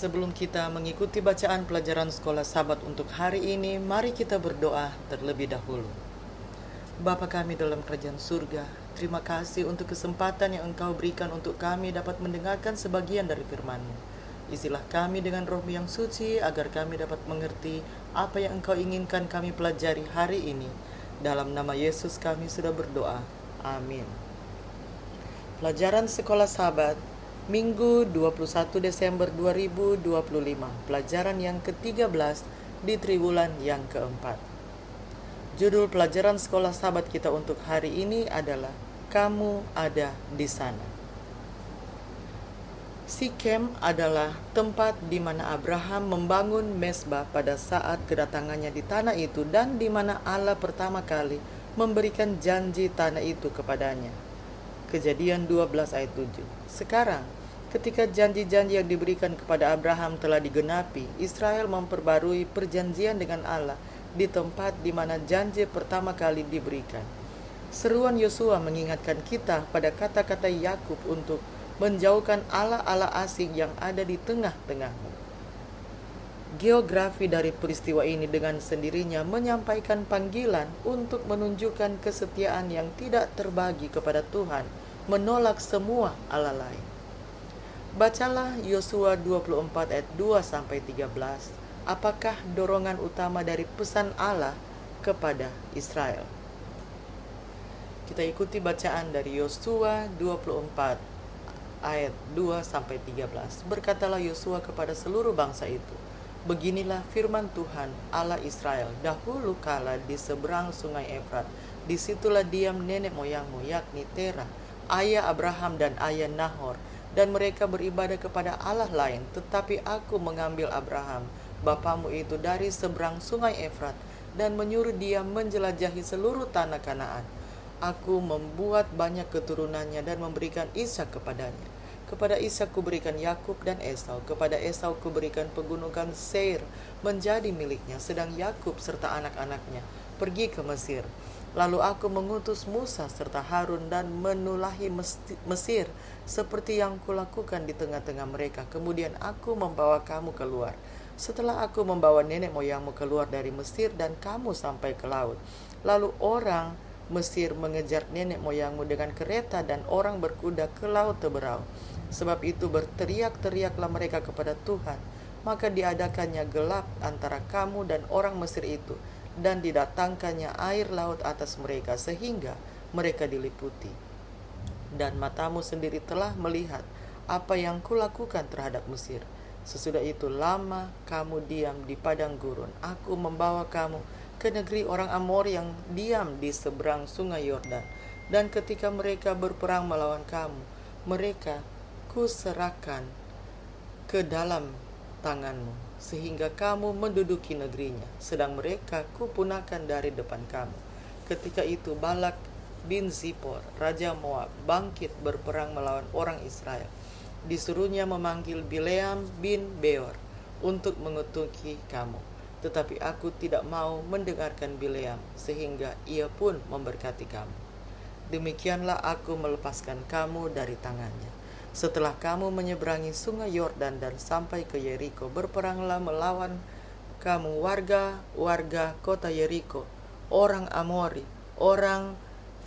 Sebelum kita mengikuti bacaan pelajaran sekolah Sabat untuk hari ini, mari kita berdoa terlebih dahulu. Bapa kami dalam kerajaan surga, terima kasih untuk kesempatan yang Engkau berikan untuk kami dapat mendengarkan sebagian dari firman-Mu. Isilah kami dengan roh yang suci agar kami dapat mengerti apa yang Engkau inginkan kami pelajari hari ini. Dalam nama Yesus kami sudah berdoa. Amin. Pelajaran sekolah Sabat Minggu 21 Desember 2025, pelajaran yang ke-13 di triwulan yang keempat. Judul pelajaran sekolah Sabat kita untuk hari ini adalah Kamu Ada di Sana. Sikem adalah tempat di mana Abraham membangun mezbah pada saat kedatangannya di tanah itu dan di mana Allah pertama kali memberikan janji tanah itu kepadanya. Kejadian 12 ayat 7. Sekarang, ketika janji-janji yang diberikan kepada Abraham telah digenapi, Israel memperbarui perjanjian dengan Allah di tempat di mana janji pertama kali diberikan. Seruan Yosua mengingatkan kita pada kata-kata Yakub untuk menjauhkan Allah-Allah asing yang ada di tengah-tengahmu. Geografi dari peristiwa ini dengan sendirinya menyampaikan panggilan untuk menunjukkan kesetiaan yang tidak terbagi kepada Tuhan, menolak semua Allah lain. Bacalah Yosua 24 ayat 2-13. Apakah dorongan utama dari pesan Allah kepada Israel? Kita ikuti bacaan dari Yosua 24 ayat 2-13. Berkatalah Yosua kepada seluruh bangsa itu, beginilah firman Tuhan Allah Israel, dahulu kala di seberang sungai Efrat, disitulah diam nenek moyangmu, yakni Terah, ayah Abraham dan ayah Nahor, dan mereka beribadah kepada Allah lain. Tetapi aku mengambil Abraham, bapamu itu, dari seberang sungai Efrat, dan menyuruh dia menjelajahi seluruh tanah Kanaan. Aku membuat banyak keturunannya dan memberikan Ishak kepadanya. Kepada Ishak kuberikan Yakub dan Esau. Kepada Esau kuberikan pegunungan Seir menjadi miliknya, sedang Yakub serta anak-anaknya pergi ke Mesir. Lalu aku mengutus Musa serta Harun dan menulahi Mesir seperti yang kulakukan di tengah-tengah mereka. Kemudian aku membawa kamu keluar. Setelah aku membawa nenek moyangmu keluar dari Mesir dan kamu sampai ke laut. Lalu orang Mesir mengejar nenek moyangmu dengan kereta dan orang berkuda ke laut Teberau. Sebab itu berteriak-teriaklah mereka kepada Tuhan. Maka diadakannya gelap antara kamu dan orang Mesir itu, dan didatangkannya air laut atas mereka sehingga mereka diliputi. Dan matamu sendiri telah melihat apa yang kulakukan terhadap Mesir. Sesudah itu lama kamu diam di padang gurun. Aku membawa kamu ke negeri orang Amor yang diam di seberang sungai Yordan. Dan ketika mereka berperang melawan kamu, mereka kuserahkan ke dalam tanganmu, sehingga kamu menduduki negerinya, sedang mereka kupunahkan dari depan kamu. Ketika itu Balak bin Zippor, Raja Moab, bangkit berperang melawan orang Israel. Disuruhnya memanggil Bileam bin Beor untuk mengutuki kamu. Tetapi aku tidak mau mendengarkan Bileam, sehingga ia pun memberkati kamu. Demikianlah aku melepaskan kamu dari tangannya. Setelah kamu menyeberangi sungai Yordan dan sampai ke Yeriko, berperanglah melawan kamu warga kota Yeriko, orang Amori, orang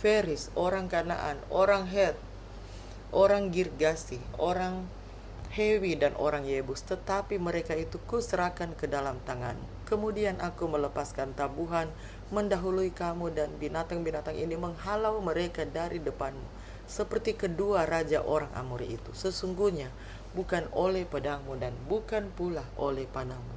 Feris, orang Kanaan, orang Het, orang Girgasi, orang Hewi dan orang Yebus. Tetapi mereka itu kuserahkan ke dalam tanganmu. Kemudian aku melepaskan tabuhan mendahului kamu, dan binatang-binatang ini menghalau mereka dari depanmu, seperti kedua raja orang Amori itu. Sesungguhnya bukan oleh pedangmu dan bukan pula oleh panahmu.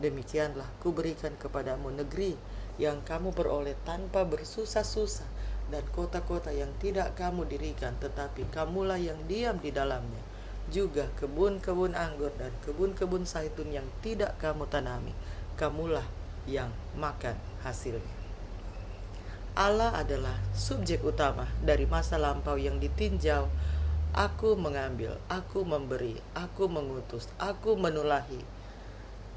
Demikianlah kuberikan kepadamu negeri yang kamu peroleh tanpa bersusah-susah, dan kota-kota yang tidak kamu dirikan, tetapi kamulah yang diam di dalamnya. Juga kebun-kebun anggur dan kebun-kebun zaitun yang tidak kamu tanami, kamulah yang makan hasilnya. Allah adalah subjek utama dari masa lampau yang ditinjau. Aku mengambil, aku memberi, aku mengutus, aku menulahi,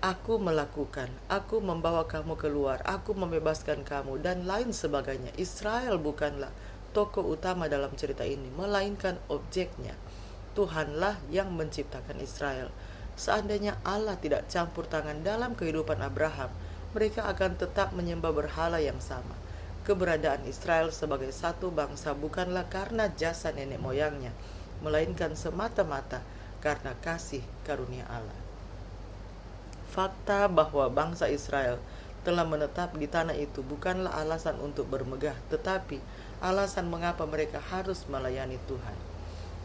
aku melakukan, aku membawa kamu keluar, aku membebaskan kamu, dan lain sebagainya. Israel bukanlah tokoh utama dalam cerita ini, melainkan objeknya. Tuhanlah yang menciptakan Israel. seandainya Allah tidak campur tangan dalam kehidupan Abraham, mereka akan tetap menyembah berhala yang sama. Keberadaan Israel sebagai satu bangsa bukanlah karena jasa nenek moyangnya, melainkan semata-mata karena kasih karunia Allah. Fakta bahwa bangsa Israel telah menetap di tanah itu bukanlah alasan untuk bermegah, tetapi alasan mengapa mereka harus melayani Tuhan.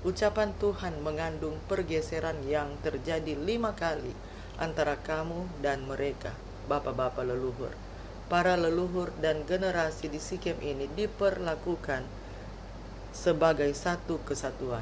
Ucapan Tuhan mengandung pergeseran yang terjadi 5 kali antara kamu dan mereka, bapak-bapak leluhur. Para leluhur dan generasi di Sikem ini diperlakukan sebagai satu kesatuan.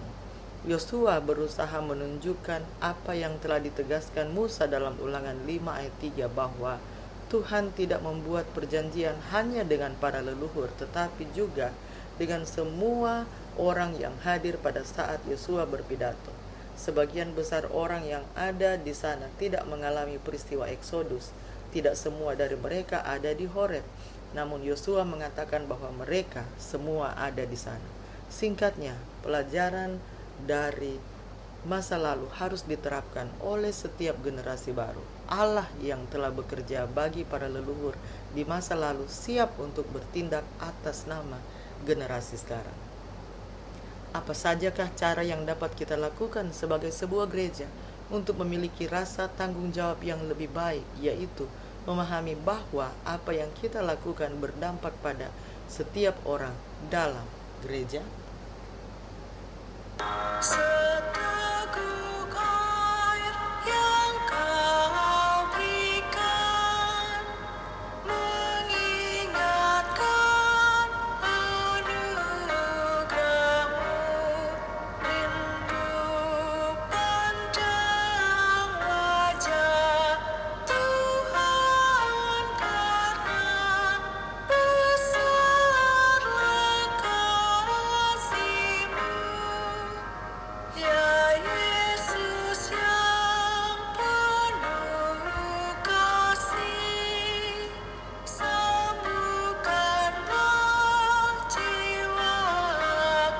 Yosua berusaha menunjukkan apa yang telah ditegaskan Musa dalam Ulangan 5 ayat 3 bahwa Tuhan tidak membuat perjanjian hanya dengan para leluhur, tetapi juga dengan semua orang yang hadir pada saat Yosua berpidato. Sebagian besar orang yang ada di sana tidak mengalami peristiwa Eksodus. Tidak semua dari mereka ada di Horeb. Namun Yosua mengatakan bahwa mereka semua ada di sana. Singkatnya, pelajaran dari masa lalu harus diterapkan oleh setiap generasi baru. Allah yang telah bekerja bagi para leluhur di masa lalu siap untuk bertindak atas nama generasi sekarang. Apa sajakah cara yang dapat kita lakukan sebagai sebuah gereja untuk memiliki rasa tanggung jawab yang lebih baik, yaitu memahami bahwa apa yang kita lakukan berdampak pada setiap orang dalam gereja? Seteguk air yang Kau berikan, mengingatkan anugerah-Mu, rindu pandang wajah Tuhan karena besarlah kasih-Mu. Ya Yesus yang penuh kasih, sembuhkanlah jiwa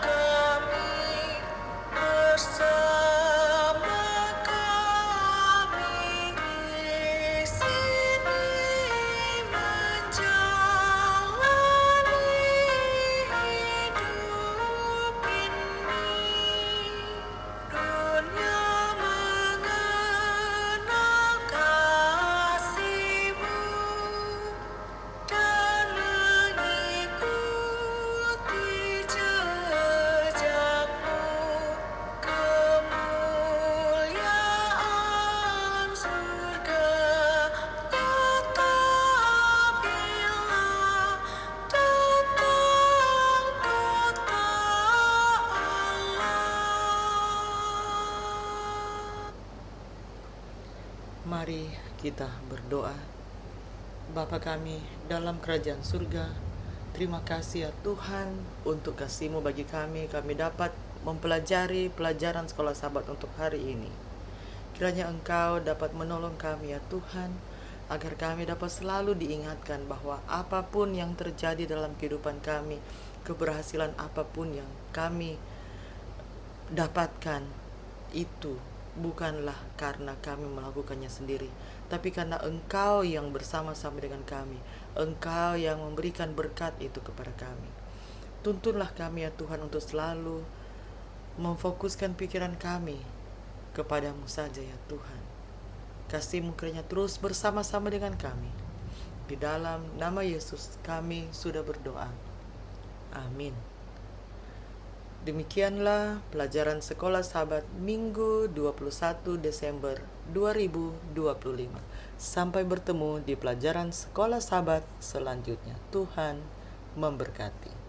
kami, bersama kami di sini menjalani hidup ini. Dunia mengenal kasih-Mu dan mengikuti jejak-Mu. Kemuliaan surga nyata bila datang kota Allah. Mari kita berdoa. Bapa kami dalam kerajaan surga, terima kasih ya Tuhan untuk kasih-Mu bagi kami. Kami dapat mempelajari pelajaran sekolah Sabat untuk hari ini. Kiranya Engkau dapat menolong kami ya Tuhan, agar kami dapat selalu diingatkan bahwa apapun yang terjadi dalam kehidupan kami, keberhasilan apapun yang kami dapatkan, itu bukanlah karena kami melakukannya sendiri, tapi karena Engkau yang bersama-sama dengan kami. Engkau yang memberikan berkat itu kepada kami. Tuntunlah kami ya Tuhan untuk selalu memfokuskan pikiran kami kepada-Mu saja ya Tuhan. Kasih-Mu kiranya terus bersama-sama dengan kami. Di dalam nama Yesus kami sudah berdoa. Amin. Demikianlah pelajaran Sekolah Sabat Minggu 21 Desember 2025. Sampai bertemu di pelajaran Sekolah Sabat selanjutnya. Tuhan memberkati.